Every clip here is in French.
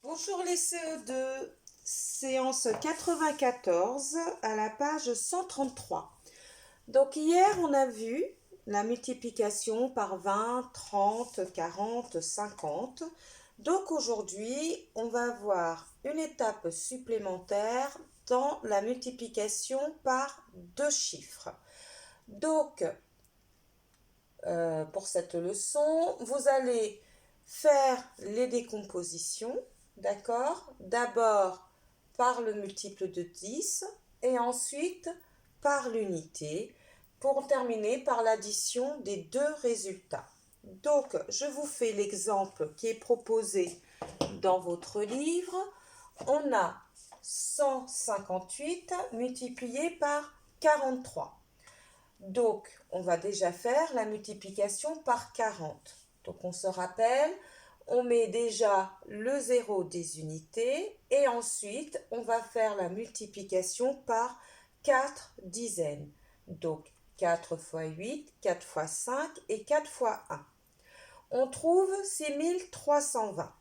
Bonjour les CE2, séance 94 à la page 133. Donc hier on a vu la multiplication par 20, 30, 40, 50. Donc aujourd'hui on va voir une étape supplémentaire dans la multiplication par deux chiffres. Donc pour cette leçon, vous allez faire les décompositions, d'accord? D'abord par le multiple de 10 et ensuite par l'unité pour terminer par l'addition des deux résultats. Donc, je vous fais l'exemple qui est proposé dans votre livre. On a 158 multiplié par 43. Donc, on va déjà faire la multiplication par 40. Donc, on se rappelle, on met déjà le 0 des unités et ensuite, on va faire la multiplication par 4 dizaines. Donc, 4 fois 8, 4 fois 5 et 4 fois 1. On trouve 6320.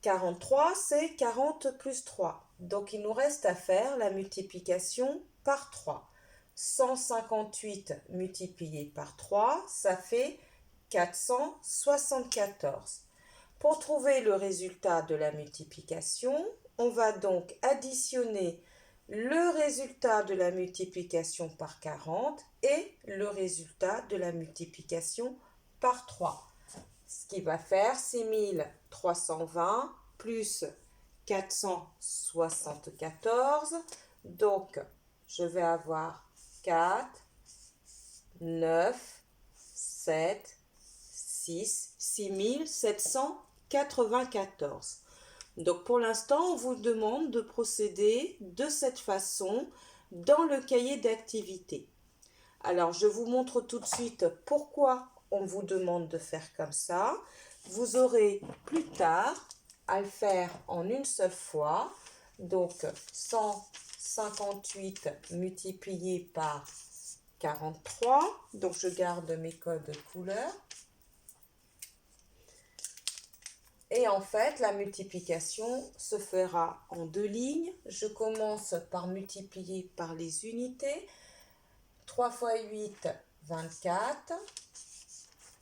43, c'est 40 plus 3. Donc, il nous reste à faire la multiplication par 3. 158 multiplié par 3, ça fait 474. Pour trouver le résultat de la multiplication, on va donc additionner le résultat de la multiplication par 40 et le résultat de la multiplication par 3. Ce qui va faire 6320 plus 474. Donc, je vais avoir 4, 9, 7, 6, 6794. Donc, pour l'instant, on vous demande de procéder de cette façon dans le cahier d'activité. Alors, je vous montre tout de suite pourquoi on vous demande de faire comme ça. Vous aurez plus tard à le faire en une seule fois. Donc, 158 multiplié par 43. Donc, je garde mes codes couleurs. Et en fait, la multiplication se fera en deux lignes. Je commence par multiplier par les unités. 3 fois 8, 24.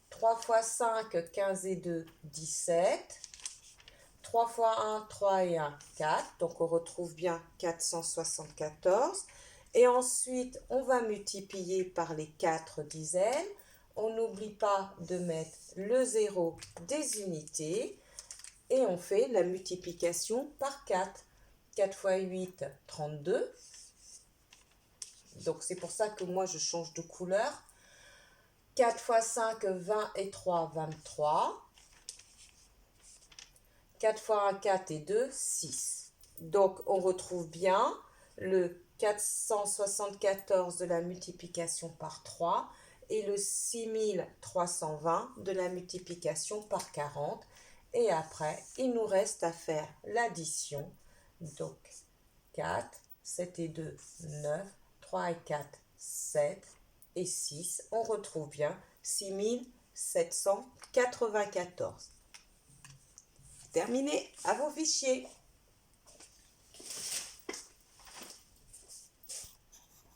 3 fois 5, 15 et 2, 17. 3 fois 1, 3 et 1, 4. Donc, on retrouve bien 474. Et ensuite, on va multiplier par les 4 dizaines. On n'oublie pas de mettre le 0 des unités. Et on fait la multiplication par 4. 4 fois 8, 32. Donc, c'est pour ça que moi, je change de couleur. 4 fois 5, 20 et 3, 23. 4 fois 1, 4 et 2, 6. Donc, on retrouve bien le 474 de la multiplication par 3 et le 6320 de la multiplication par 40. Et après, il nous reste à faire l'addition. Donc, 4, 7 et 2, 9, 3 et 4, 7 et 6. On retrouve bien 6794. Terminé, à vos fichiers.